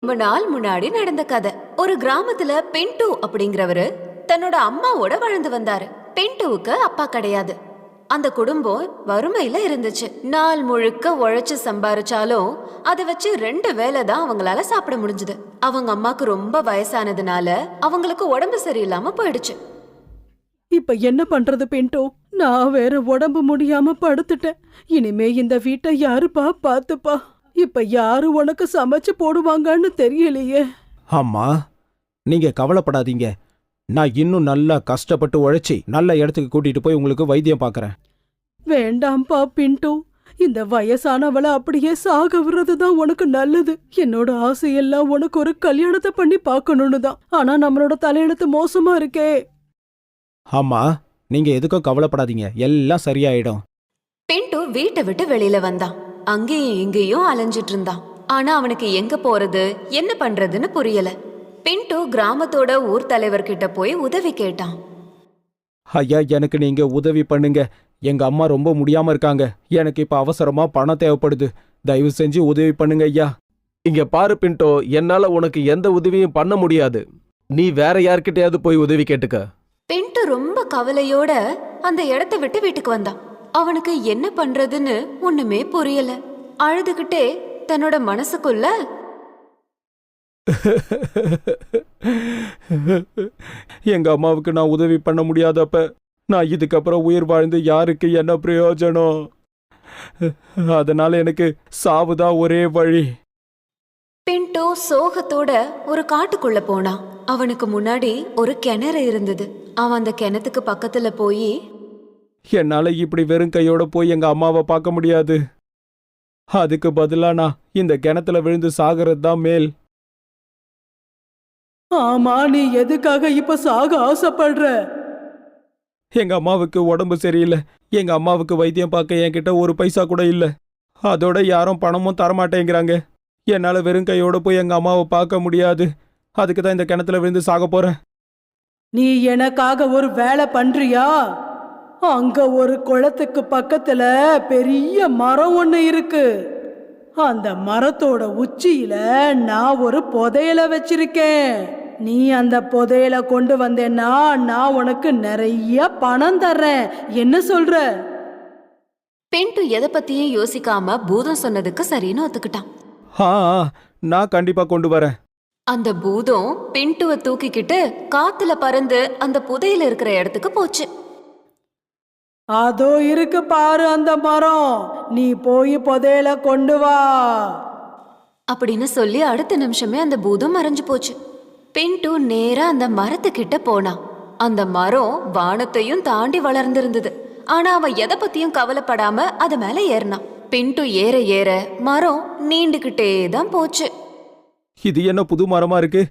ரொம்ப நாள் முன்னாடி நடந்த கதை. ஒரு கிராமத்துல பின்ட்டு அப்படிங்கிறவரு தன்னோட அம்மாவோட வாழ்ந்து வந்தாரு. பின்ட்டுவுக்கு அப்பா கிடையாது. அந்த குடும்பம் வறுமையில இருந்துச்சு. நாள் முழுக்க உழைச்சு சம்பாரிச்சாலும் அதை வச்சு 2 வேளை தான் அவங்களால சாப்பிட முடிஞ்சது. அவங்க அம்மாக்கு ரொம்ப வயசானதுனால அவங்களுக்கு உடம்பு சரியில்லாம போயிடுச்சு. இப்ப என்ன பண்றது பின்டோ? நான் வேற உடம்பு முடியாம படுத்துட்டேன். இனிமே இந்த வீட்டை யாருப்பா பாத்துப்பா? இப்ப யாரு உனக்கு சமைச்சு போடுவாங்கன்னு தெரியலையே. அம்மா, நீங்க கவலைப்படாதீங்க. நான் இன்னும் நல்லா கஷ்டப்பட்டு உழைச்சி நல்ல இடத்துக்கு கூட்டிட்டு போய் உங்களுக்கு வைத்தியம் பார்க்கறேன். வேண்டாம்ப்பா பின்டோ, இந்த வயசானவளை அப்படியே சாக விடுறதுதான் உனக்கு நல்லது. என்னோட ஆசையெல்லாம் உனக்கு ஒரு கல்யாணத்தை பண்ணி பார்க்கணும்னு தான். ஆனா நம்மளோட தலையெழுத்து மோசமா இருக்கே. அம்மா, நீங்க எதுக்கும் கவலைப்படாதீங்க, எல்லாம் சரியாயிடும். பின்ட்டு வீட்டை விட்டு வெளியில வந்தான். அங்கேயும் இங்கேயும் அலைஞ்சிட்டு இருந்தான். ஆனா அவனுக்கு எங்க போறது என்ன பண்றதுன்னு புரியல. பின்ட்டு கிராமத்தோட ஊர் தலைவர்கிட்ட போய் உதவி கேட்டான். ஐயா, எனக்கு நீங்க உதவி பண்ணுங்க. எங்க அம்மா ரொம்ப முடியாம இருக்காங்க. எனக்கு இப்ப அவசரமா பணம் தேவைப்படுது. தயவு செஞ்சு உதவி பண்ணுங்க ஐயா. இங்க பாரு பின்டோ, என்னால உனக்கு எந்த உதவியும் பண்ண முடியாது. நீ வேற யார்கிட்டயாவது போய் உதவி கேட்டுக்க. பின்ட்டு ரொம்ப கவலையோட அந்த இடத்த விட்டு வீட்டுக்கு வந்தான். அவனுக்கு என்ன பண்றதுன்னு ஒண்ணுமே புரியல. அழுதுகிட்டே தன்னோட மனசுக்குள்ள, எங்க அம்மாவுக்கு நான் உதவி பண்ண முடியாதப்ப நான் இதுக்கப்புறம் உயிர் வாழ்ந்து யாருக்கு என்ன பிரயோஜனம்? அதனால எனக்கு சாவுதான் ஒரே வழி. பின்ட்டு சோகத்தோட ஒரு காட்டுக்குள்ள போனான். அவனுக்கு முன்னாடி ஒரு கிணறு இருந்தது. அவன் அந்த கிணத்துக்கு பக்கத்துல போய், என்னால இப்படி வெறும் கையோட போய் எங்க அம்மாவை பார்க்க முடியாது. அதுக்கு பதிலா நான் இந்த கிணத்துல விழுந்து சாகிறது தான் மேல். ஆமா, நீ எதுக்காக இப்ப சாக ஆசைப்படுற? எங்க அம்மாவுக்கு உடம்பு சரியில்லை. எங்க அம்மாவுக்கு வைத்தியம் பார்க்க என்கிட்ட ஒரு பைசா கூட இல்ல. அதோட யாரும் பணமும் தரமாட்டேங்கிறாங்க. என்னால வெறும் கையோட போய் எங்க அம்மாவை பார்க்க முடியாது. அதுக்கு தான் இந்த கிணத்துல விழுந்து சாக போறேன். நீ எனக்காக ஒரு வேலை பண்றியா? அங்க ஒரு குளத்துக்கு பக்கத்துல பெரிய மரம் ஒண்ணு இருக்கு. அந்த மரத்தோட உச்சியில நான் ஒரு புதையலை வச்சிருக்கேன். நீ அந்த புதையலை கொண்டு வந்தேன்னா நான் உனக்கு நிறைய பணம் தர்றேன். என்ன சொல்ற? பின்ட்டு எதை பத்தியும் யோசிக்காம பூதம் சொன்னதுக்கு சரின்னு ஒத்துக்கிட்டான். ஆ, நான் கண்டிப்பா கொண்டு வரேன். அந்த பூதம் பின்ட்டுவை தூக்கிக்கிட்டு காத்துல பறந்து அந்த புதையில இருக்கிற இடத்துக்கு போச்சு. அதோ இருக்கு பாரு அந்த மரம். நீ போய் புதையலை கொண்டு வா அப்படின்னு சொல்லி அடுத்த நிமிஷமே அந்த பூதம் மறைஞ்சு போச்சு. பின்ட்டு நேரா அந்த மரத்துக்கிட்ட போனான். அந்த மரம் வானத்தையும் தாண்டி வளர்ந்திருந்தது. ஆனா அவன் எதை பத்தியும் கவலைப்படாம அது மேல ஏறினான். பின்ட்டு ஏற ஏற மரம் நீண்டுகிட்டே தான் போச்சு. இது என்ன புது மரமா இருக்கு?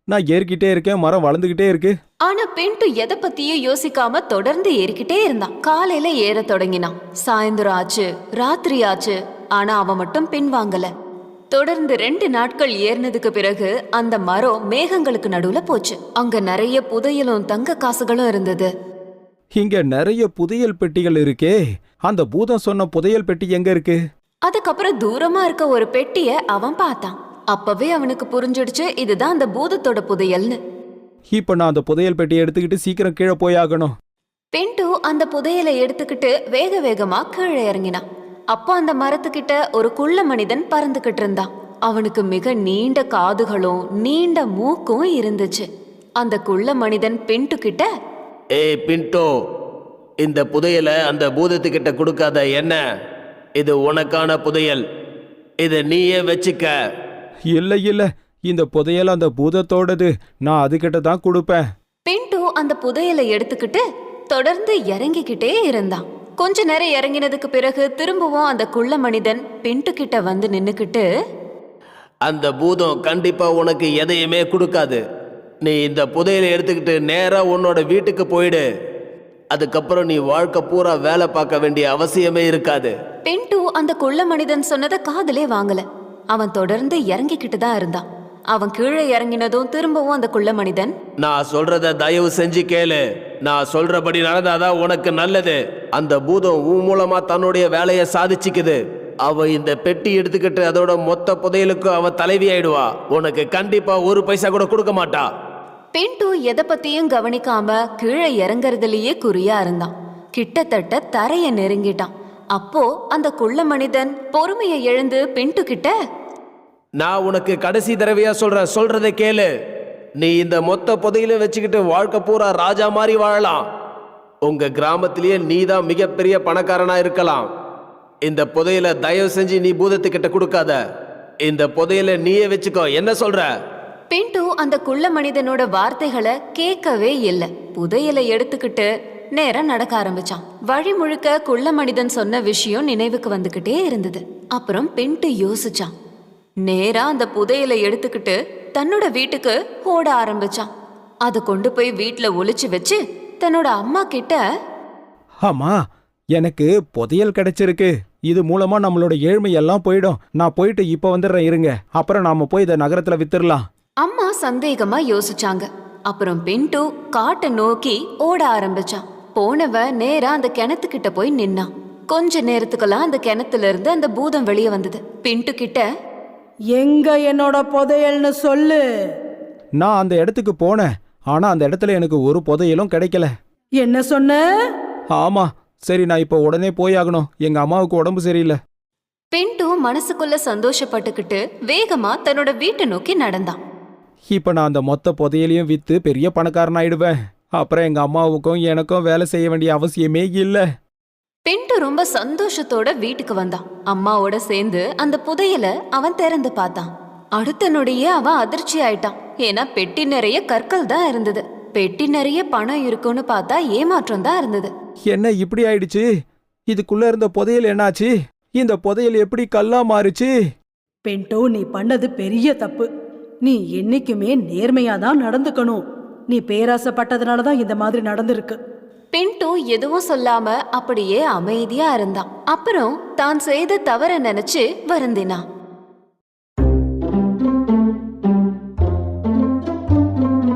நான் ஏறிக்கிட்டே இருக்கேன், மரம் வளர்ந்துகிட்டே இருக்கு. ஆனா பின்ட்டு எதை பத்தியும் யோசிக்காம தொடர்ந்து ஏறிக்கிட்டே இருந்தான். காலையில ஏற தொடங்கினான். சாயந்தரம் ஆச்சு, ராத்திரி ஆச்சு. ஆனா அவன் மட்டும் பின்வாங்கல. தொடர்ந்து 2 நாட்கள் ஏறினதுக்கு பிறகு அந்த மரம் மேகங்களுக்கு நடுவுல போச்சு. அங்க நிறைய புதையலும் தங்க காசுகளும் இருந்தது. இங்க நிறைய புதையல் பெட்டிகள் இருக்கே. அந்த பூதம் சொன்ன புதையல் பெட்டி எங்க இருக்கு? அதுக்கப்புறம் தூரமா இருக்க ஒரு பெட்டிய அவன் பார்த்தான். அப்பவே அவனுக்கு புரிஞ்சிடுச்சு, இதுதான் அந்த பூதத்தோட புதையல்னு. இப்ப நான் அந்த புதையல் பெட்டியை எடுத்துக்கிட்டு சீக்கிரம் கீழே போயாகணும். பின்ட்டு அந்த புதையலை எடுத்துக்கிட்டு வேக வேகமா கீழே இறங்கினான். அப்போ அந்த மரத்துக்கிட்ட ஒரு குள்ள மனிதன் பறந்துகிட்டு இருந்தான். அவனுக்கு மிக நீண்ட காதுகளும் நீண்ட மூக்கும் இருந்துச்சு. அந்த குள்ள மனிதன் பின்ட்டு கிட்ட, ஏய் பின்டோ, இந்த புதையலை அந்த பூதத்துக்கிட்ட கொடுக்காத. என்ன, இது உனக்கான புதையல். இதை நீயே வச்சுக்க. இல்ல இல்ல, இந்த புதையல் அந்த பூதத்தோடது. நான் அதுகிட்ட தான் கொடுப்பேன். பின்ட்டு அந்த புதையலை எடுத்துக்கிட்டு தொடர்ந்து இறங்கிக்கிட்டே இருந்தான். கொஞ்ச நேரம் இறங்கினதுக்கு பிறகு திரும்பவும் அந்த குள்ள மனிதன் பின்ட்டு கிட்ட வந்து நின்னுக்கிட்டு, அந்த பூதம் கண்டிப்பா உனக்கு எதையுமே கொடுக்காது. நீ இந்த புதையலை எடுத்துக்கிட்டு நேரா உன்னோட வீட்டுக்கு போயிடு. அதுக்கப்புறம் நீ வாழ்க்கை பூரா வேலை பார்க்க வேண்டிய அவசியமே இருக்காது. பின்ட்டு அந்த குள்ள மனிதன் சொன்னதை காதுலே வாங்கல. அவன் தொடர்ந்து இறங்கிக்கிட்டு தான் இருந்தான். அவன் கீழே இறங்கினதும் திரும்பவும் அந்த குள்ள மனிதன், நான் சொல்றத தயவு செஞ்சு கேளு. நான் சொல்றபடி நடந்தாதான் உனக்கு நல்லது. அந்த பூதம் உன் மூலமா தன்னுடைய வேலையை சாதிச்சுக்குது. அவ இந்த பெட்டி எடுத்துக்கிட்டு அதோட மொத்த புதையலுக்கும் அவ தலைவி ஆயிடுவா. உனக்கு கண்டிப்பா ஒரு பைசா கூட கொடுக்க மாட்டா. பின்ட்டு எதை பத்தியும் கவனிக்காம கீழே இறங்குறதுலயே குறியா இருந்தான். கிட்டத்தட்ட தரைய நெருங்கிட்டான். அப்போ அந்த குள்ள மனிதன் பொறுமையை இழந்து பின்ட்டு கிட்ட, நான் உனக்கு கடைசி தடவையா சொல்றதை கேளு. நீ இந்த மொத்த புதையில வச்சுக்கிட்டு வாழ்க்கை பூரா ராஜா மாதிரி வாழலாம். உங்க கிராமத்திலேயே நீ தான் மிகப்பெரிய பணக்காரனா இருக்கலாம். இந்த புதையல தயவு செஞ்சு நீ பூதத்துக்கிட்ட கொடுக்காத. இந்த புதையல நீயே வச்சுக்கோ. என்ன சொல்ற? பின்ட்டு அந்த குள்ள மனிதனோட வார்த்தைகளை கேட்கவே இல்லை. புதையலை எடுத்துக்கிட்டு நேரா நடக்க ஆரம்பிச்சான். வழி முழுக்க குள்ள மனிதன் சொன்ன விஷயம் நினைவுக்கு வந்துகிட்டே இருந்தது. அப்புறம் பின்ட்டு யோசிச்சான். நேரா அந்த புதையலை எடுத்துக்கிட்டு தன்னோட வீட்டுக்கு ஓட ஆரம்பிச்சான். அதை கொண்டு போய் வீட்டுல ஒளிச்சு வச்சு தன்னோட அம்மா கிட்ட, ஆமா, எனக்கு புதையல் கிடைச்சிருக்கு. இது மூலமா நம்மளோட ஏழ்மை எல்லாம் போயிடும். நான் போயிட்டு இப்ப வந்துடுறேன் இருங்க. அப்புறம் நாம போய் இதை நகரத்துல வித்துடலாம். அம்மா சந்தேகமா யோசிச்சாங்க. அப்புறம் பின்ட்டு காட்டை நோக்கி ஓட ஆரம்பிச்சான். போனவ நேரா அந்த கிணத்துக்கிட்ட போய் நின்னான். கொஞ்ச நேரத்துக்கெல்லாம் அந்த கிணத்துல இருந்து அந்த பூதம் வெளியே வந்தது. பின்ட்டு கிட்ட, எங்க என்னோட புதையல்னு சொல்லு. நான் அந்த இடத்துக்கு போனேன். ஆனா அந்த இடத்துல எனக்கு ஒரு புதையலும் கிடைக்கல. என்ன சொன்ன? ஆமா, சரி, நான் இப்போ உடனே போயாகணும். எங்க அம்மாவுக்கு உடம்பு சரியில்லை. பின்ட்டு மனசுக்குள்ள சந்தோஷப்பட்டுக்கிட்டு வேகமா தன்னோட வீட்டை நோக்கி நடந்தான். இப்ப நான் அந்த மொத்த புதையலையும் வித்து பெரிய பணக்காரன் ஆயிடுவேன். அப்புறம் எங்க அம்மாவுக்கும் எனக்கும் வேலை செய்ய வேண்டிய அவசியமே இல்ல. பின்ட்டு ரொம்ப சந்தோஷத்தோட வீட்டுக்கு வந்தான். அம்மாவோட சேர்ந்து அந்த புதையல அவன் திறந்து பார்த்தான். அடுத்த நொடியே அவன் அதிர்ச்சி ஆயிட்டான். ஏன்னா பெட்டி நிறைய கற்கள் தான் இருந்தது. பெட்டி நிறைய பணம் இருக்குன்னு பார்த்தா ஏமாற்றம் தான் இருந்தது. என்ன இப்படி ஆயிடுச்சு? இதுக்குள்ள இருந்த புதையல் என்னாச்சு? இந்த புதையல் எப்படி கல்லா மாறுச்சு? பின்ட்டு, நீ பண்ணது பெரிய தப்பு. நீ என்னைக்குமே நேர்மையா தான் நடந்துக்கணும். நீ பேராசைப்பட்டதுனாலதான் இந்த மாதிரி நடந்திருக்கு. பின்ட்டு எதுவும் சொல்லாம அப்படியே அமைதியா இருந்தான். அப்புறம் தான் செய்த தவற நினைச்சு வருந்தினான்.